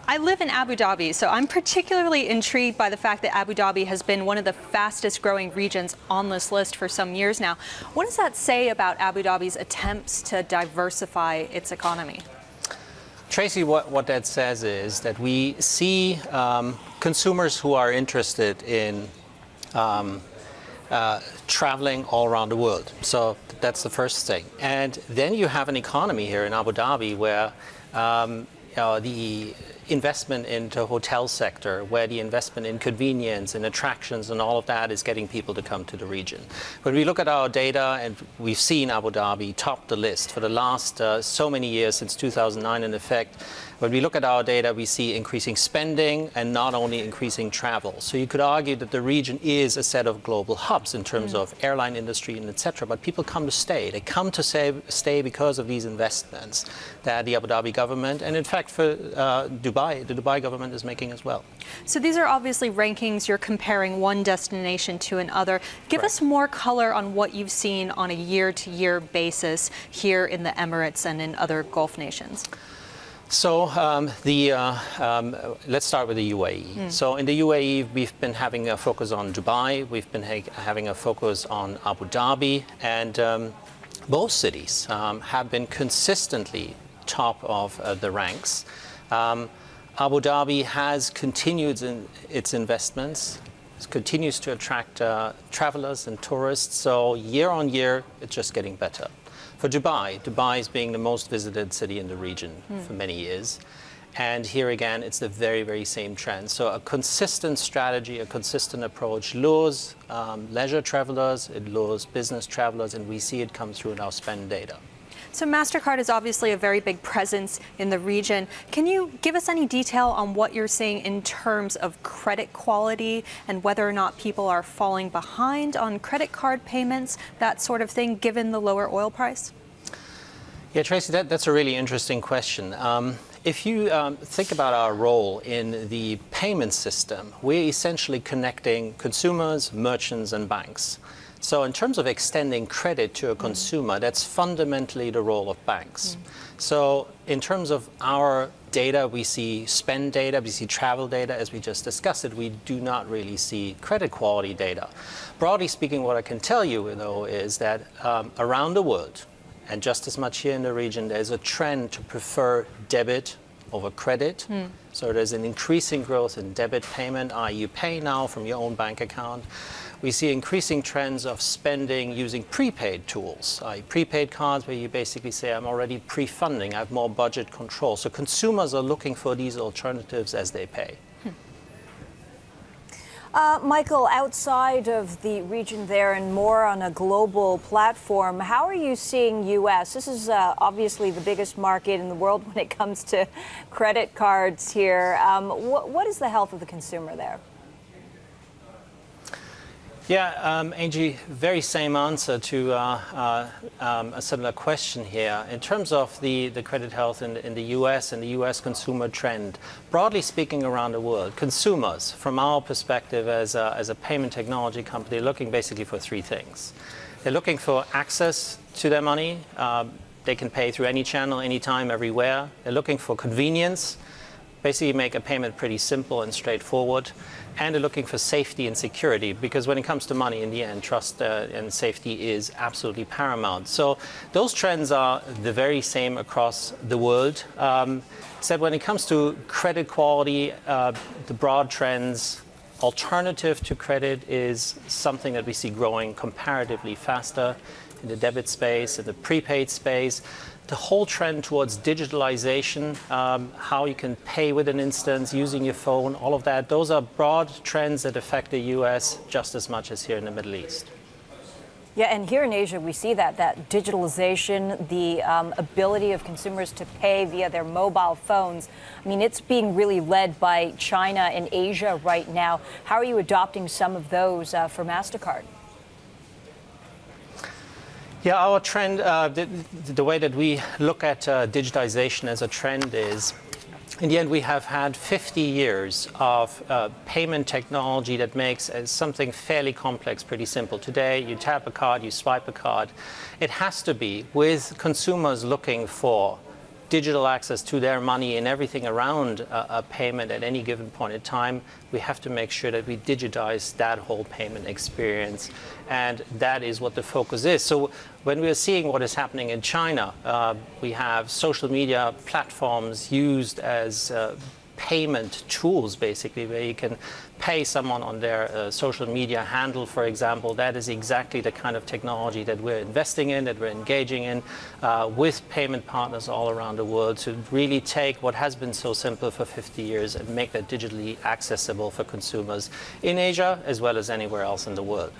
I live in Abu Dhabi, so I'm particularly intrigued by the fact that Abu Dhabi has been one of the fastest growing regions on this list for some years now. What does that say about Abu Dhabi's attempts to diversify its economy? Tracy, what that says is that we see consumers who are interested in traveling all around the world. So that's the first thing. And then you have an economy here in Abu Dhabi where the investment into hotel sector, where the investment in convenience and attractions and all of that is getting people to come to the region. When we look at our data, and we've seen Abu Dhabi top the list for the last so many years, since 2009 in effect. When we look at our data, we see increasing spending and not only increasing travel. So you could argue that the region is a set of global hubs in terms of airline industry and etc. But people come to stay. They come to stay because of these investments that the Abu Dhabi government, and in fact for Dubai, the Dubai government is making as well. So these are obviously rankings. You're comparing one destination to another. Give Correct. us more color on what you've seen on a year-to-year basis here in the Emirates and in other Gulf nations. So let's start with the UAE. So in the UAE, we've been having a focus on Dubai. We've been having a focus on Abu Dhabi, and both cities have been consistently top of the ranks. Abu Dhabi has continued in its investments, continues to attract travelers and tourists. So year on year, it's just getting better. For Dubai is being the most visited city in the region for many years. And here again, it's the very, very same trend. So a consistent strategy, a consistent approach lures leisure travelers, it lures business travelers, and we see it come through in our spend data. So MasterCard is obviously a very big presence in the region. Can you give us any detail on what you're seeing in terms of credit quality and whether or not people are falling behind on credit card payments, that sort of thing, given the lower oil price? Yeah, Tracy, that's a really interesting question. If you think about our role in the payment system, we're essentially connecting consumers, merchants, and banks. So in terms of extending credit to a consumer, that's fundamentally the role of banks. So in terms of our data, we see spend data, we see travel data, as we just discussed it. We do not really see credit quality data. Broadly speaking, what I can tell you, though, is that around the world, and just as much here in the region, there's a trend to prefer debit over credit. So there's an increasing growth in debit payment, i.e. you pay now from your own bank account. We see increasing trends of spending using prepaid tools, i.e. prepaid cards where you basically say, I'm already pre-funding, I have more budget control. So consumers are looking for these alternatives as they pay. Michael, outside of the region there and more on a global platform, how are you seeing U.S.? This is obviously the biggest market in the world when it comes to credit cards here. What is the health of the consumer there? Yeah, Angie, very same answer to a similar question here. In terms of the credit health in the US and the US consumer trend, broadly speaking around the world, consumers, from our perspective as a payment technology company, are looking basically for three things. They're looking for access to their money. They can pay through any channel, anytime, everywhere. They're looking for convenience. Basically make a payment pretty simple and straightforward. And they're looking for safety and security, because when it comes to money, in the end, trust and safety is absolutely paramount. So those trends are the very same across the world. Except when it comes to credit quality, the broad trends, alternative to credit is something that we see growing comparatively faster in the debit space, in the prepaid space. The whole trend towards digitalization, how you can pay with an instance, using your phone, all of that, those are broad trends that affect the US just as much as here in the Middle East. Yeah, and here in Asia, we see that digitalization, the ability of consumers to pay via their mobile phones. I mean, it's being really led by China and Asia right now. How are you adopting some of those for MasterCard? Yeah, our trend, the way that we look at digitization as a trend is, in the end, we have had 50 years of payment technology that makes something fairly complex pretty simple. Today, you tap a card, you swipe a card. It has to be with consumers looking for digital access to their money and everything around a payment at any given point in time, we have to make sure that we digitize that whole payment experience. And that is what the focus is. So when we are seeing what is happening in China, we have social media platforms used as payment tools, basically, where you can pay someone on their social media handle, for example. That is exactly the kind of technology that we're investing in, that we're engaging in with payment partners all around the world to really take what has been so simple for 50 years and make that digitally accessible for consumers in Asia as well as anywhere else in the world.